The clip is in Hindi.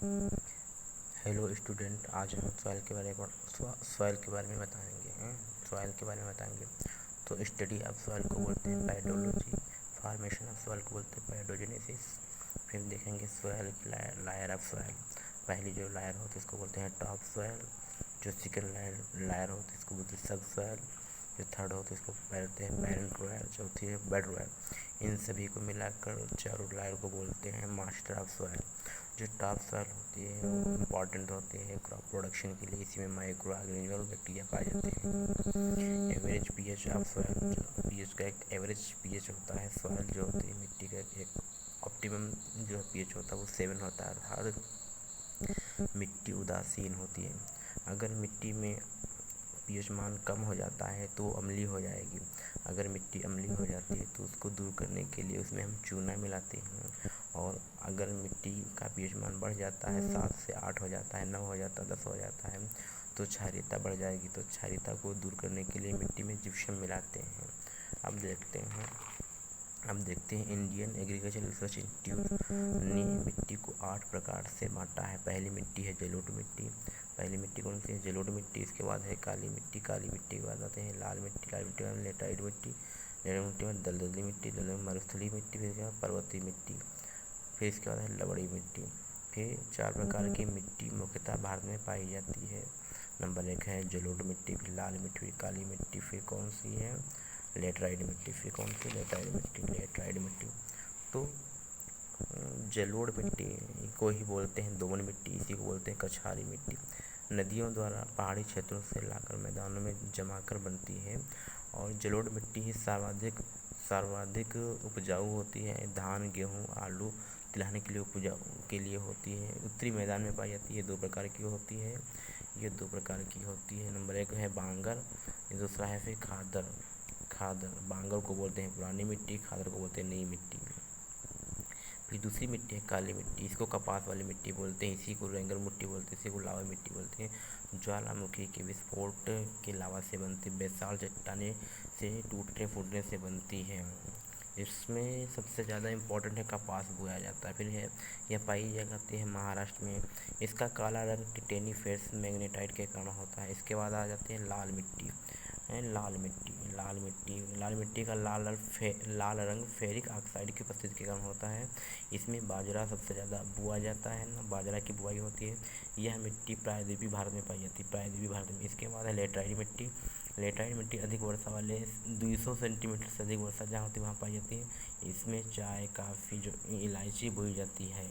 हेलो स्टूडेंट, आज हम सॉइल के बारे में बताएंगे। सॉइल के बारे में बताएंगे। तो स्टडी ऑफ सॉइल को बोलते हैं पेडोलॉजी, फॉर्मेशन ऑफ सॉइल को बोलते हैं पेडोजेनेसिस। फिर देखेंगे सॉइल की लायर ऑफ सॉइल। पहली जो लायर होती है इसको बोलते हैं टॉप सॉइल। जो सेकंड लायर होती है इसको बोलते हैं सब सॉइल। जो थर्ड होती है इसको बोलते हैं पेरेंट रॉयल। चौथी है बेड रॉयल। इन सभी को मिलाकर चारों लायर को बोलते हैं मास्टर ऑफ सॉइल। जो टॉप सॉइल होती है वो इम्पॉर्टेंट होती है क्रॉप प्रोडक्शन के लिए। इसी में माइक्रो ऑर्गेनिज्म और बैक्टीरिया पाए जाते हैं। एवरेज पीएच ऑफ सॉइल, जो पीएच का एक एवरेज पीएच होता है सॉइल जो होती है मिट्टी का एक ऑप्टिमम जो पीएच होता है वो 7 होता है। हर मिट्टी उदासीन होती है। अगर मिट्टी में पीएच मान कम हो जाता है तो अम्लीय हो जाएगी। अगर मिट्टी अम्लीय हो जाती है तो उसको दूर करने के लिए उसमें हम चूना मिलाते हैं। और अगर मिट्टी का पीएच मान बढ़ जाता है, 7 से 8 हो जाता है, 9 हो जाता है, 10 हो जाता है, तो क्षारीयता बढ़ जाएगी। तो क्षारीयता को दूर करने के लिए मिट्टी में जिप्सम मिलाते हैं। अब देखते हैं इंडियन एग्रीकल्चर रिसर्च इंस्टीट्यूट ने मिट्टी को 8 प्रकार से बांटा है। पहली मिट्टी है जलोढ़ मिट्टी। पहली मिट्टी कौन सी है? जलोढ़ मिट्टी। इसके बाद है काली मिट्टी। काली मिट्टी के बाद आते हैं लाल मिट्टी। लाल मिट्टी के बाद लेटराइट मिट्टी। लेटराइट मिट्टी में दलदली मिट्टी। दलदली मरुस्थलीय मिट्टी। फिर इसके बाद पर्वतीय मिट्टी। फिर इसके बाद है लवणी मिट्टी। फिर 4 प्रकार की मिट्टी मुख्यतः भारत में पाई जाती है। नंबर 1 है जलोढ़ मिट्टी, फिर लाल मिट्टी, फिर काली मिट्टी, फिर कौन सी है? लेटराइट मिट्टी। फिर कौन सी? लेटराइट मिट्टी। तो जलोढ़ मिट्टी को ही बोलते हैं दोमट मिट्टी। इसी को बोलते हैं कछारी मिट्टी। नदियों द्वारा पहाड़ी क्षेत्रों से लाकर मैदानों में जमाकर बनती है। और जलोढ़ मिट्टी ही सर्वाधिक उपजाऊ होती है। धान, गेहूँ, आलू तिलहन के लिए उपजाऊ के लिए होती है। उत्तरी मैदान में पाई जाती है। 2 प्रकार की होती है। ये 2 प्रकार की होती है। नंबर 1 है बांगर, दूसरा है फिर खादर। बांगर को बोलते हैं पुरानी मिट्टी, खादर को बोलते हैं नई मिट्टी। फिर दूसरी मिट्टी है काली मिट्टी। इसको कपास वाली मिट्टी बोलते हैं। इसी को रेंगल मिट्टी बोलते हैं। इसी को लावा मिट्टी बोलते हैं। ज्वालामुखी के विस्फोट के लावा से बनती बेसाल्ट चट्टानें से टूटने फूटने से बनती है। इसमें सबसे ज़्यादा इम्पोर्टेंट है कपास बोया जाता है। फिर है यह पाई जाती है महाराष्ट्र में। इसका काला रंग टिटेनीफेरस मैग्नेटाइट के कारण होता है। इसके बाद आ जाती है लाल मिट्टी। लाल मिट्टी का लाल रंग फेरिक ऑक्साइड की उपस्थिति के कारण होता है। इसमें बाजरा सबसे ज़्यादा बोआ जाता है ना, बाजरा की बुआई होती है। यह मिट्टी प्रायद्वीपीय भारत में पाई जाती है, प्रायद्वीपीय भारत में। इसके बाद है लेटराइट मिट्टी। लेटराइट मिट्टी अधिक वर्षा वाले 200 सेंटीमीटर से अधिक वर्षा जहाँ होती है वहाँ पाई जाती है। इसमें चाय, कॉफ़ी, जो इलायची बोई जाती है।